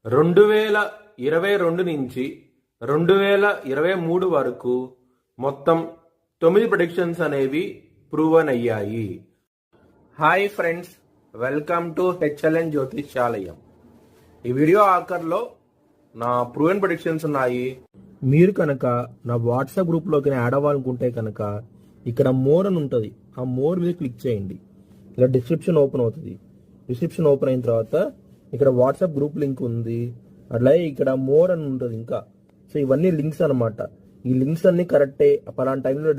2022 నుంచి 2023 వరకు మొత్తం 9 ప్రెడిక్షన్స్ అనేవి ప్రూవన్ అయ్యాయి. Hi friends, welcome to HLN Jyotishyalayam. ఈ వీడియో ఆఖర్లో నా ప్రూవన్ ప్రెడిక్షన్స్ ఉన్నాయి. మీరు కనుక నా వాట్సాప్ గ్రూప్లోకి యాడ్ అవ్వాలనుకుంటే కనుక ఇక్కడ మోర్ అని ఉంటుంది, ఆ మోర్ మీద క్లిక్ చేయండి. ఇలా డిస్క్రిప్షన్ ఓపెన్ అవుతుంది. డిస్క్రిప్షన్ ఓపెన్ అయిన తర్వాత ఇక్కడ వాట్సాప్ గ్రూప్ లింక్ ఉంది, అట్లాగే ఇక్కడ మోర్ అని ఉంటుంది ఇంకా. సో ఇవన్నీ లింక్స్ అనమాట. ఈ లింక్స్ అన్ని కరెక్టే, పలానా టైంలో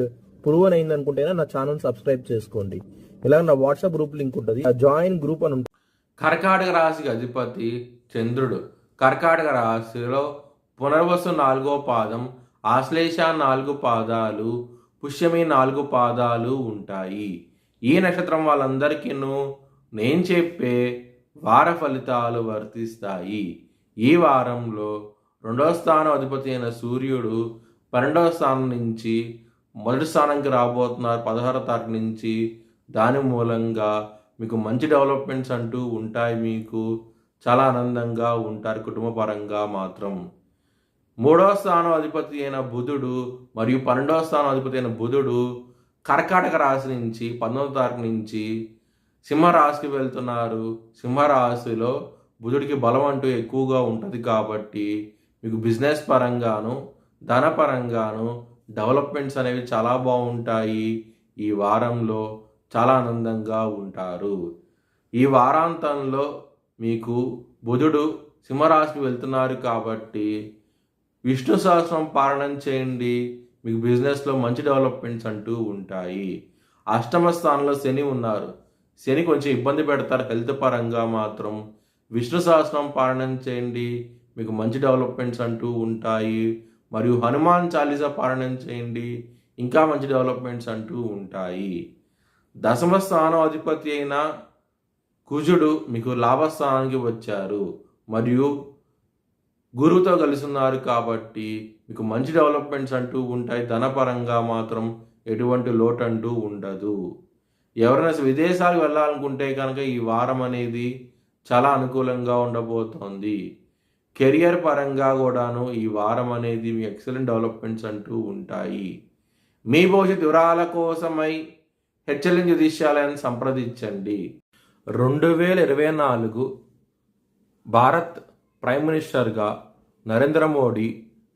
ప్రూవన్ అయింది అనుకుంటేనే నా ఛానల్ సబ్స్క్రైబ్ చేసుకోండి. ఇలా నా వాట్సాప్ గ్రూప్ లింక్ ఉంటుంది, ఆ జాయిన్ గ్రూప్ అని ఉంటుంది. కర్కాటక రాశికి అధిపతి చంద్రుడు. కర్కాటక రాశిలో పునర్వసు 4వ పాదం, ఆశ్లేష 4 పాదాలు, పుష్యమి 4 పాదాలు ఉంటాయి. ఈ నక్షత్రం వాళ్ళందరికీ నేను చెప్పే వార ఫలితాలు వర్తిస్తాయి. ఈ వారంలో 2వ స్థానం అధిపతి అయిన సూర్యుడు 12వ స్థానం నుంచి మొదటి స్థానానికి రాబోతున్నారు 16వ తారీఖు నుంచి. దాని మూలంగా మీకు మంచి డెవలప్మెంట్స్ అంటూ ఉంటాయి. మీకు చాలా ఆనందంగా ఉంటారు కుటుంబ పరంగా మాత్రం. 3వ స్థానం అధిపతి అయిన బుధుడు మరియు 12వ స్థానం అధిపతి అయిన బుధుడు కర్కాటక రాశి నుంచి 19వ తారీఖు నుంచి సింహరాశికి వెళ్తున్నారు. సింహరాశిలో బుధుడికి బలం అంటూ ఎక్కువగా ఉంటుంది కాబట్టి మీకు బిజినెస్ పరంగాను ధనపరంగాను డెవలప్మెంట్స్ అనేవి చాలా బాగుంటాయి. ఈ వారంలో చాలా ఆనందంగా ఉంటారు. ఈ వారాంతంలో మీకు బుధుడు సింహరాశికి వెళ్తున్నారు కాబట్టి విష్ణు సహస్రం పారాయణం చేయండి. మీకు బిజినెస్లో మంచి డెవలప్మెంట్స్ అంటూ ఉంటాయి. అష్టమ స్థానంలో శని ఉన్నారు. శని కొంచెం ఇబ్బంది పెడతారు హెల్త్ పరంగా మాత్రం. విష్ణు సహస్రం పారాయణం చేయండి, మీకు మంచి డెవలప్మెంట్స్ అంటూ ఉంటాయి. మరియు హనుమాన్ చాలీసా పారాయణం చేయండి, ఇంకా మంచి డెవలప్మెంట్స్ అంటూ ఉంటాయి. దశమ స్థానం అధిపతి అయిన కుజుడు మీకు లాభస్థానానికి వచ్చారు మరియు గురువుతో కలిసి ఉన్నారు కాబట్టి మీకు మంచి డెవలప్మెంట్స్ అంటూ ఉంటాయి. ధనపరంగా మాత్రం ఎటువంటి లోటు అంటూ ఉండదు. ఎవరైనా విదేశాలకు వెళ్ళాలనుకుంటే కనుక ఈ వారం అనేది చాలా అనుకూలంగా ఉండబోతోంది. కెరియర్ పరంగా కూడాను ఈ వారం అనేది మీ ఎక్సలెంట్ డెవలప్మెంట్స్ అంటూ ఉంటాయి. మీ భవిష్యత్ వివరాల కోసమై హెచ్ఎల్ఎన్ జ్యోతిష్యాలయాన్ని సంప్రదించండి. 2024 భారత్ ప్రైమ్ మినిస్టర్గా నరేంద్ర మోడీ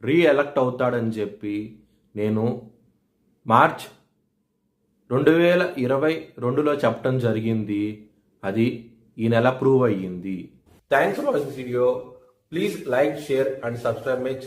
రీఎలక్ట్ అవుతాడని చెప్పి నేను మార్చ్ 2022లో చెప్పడం జరిగింది. అది ఈ నెల ప్రూవ్ అయ్యింది. Thanks for watching video. Please like, share and subscribe my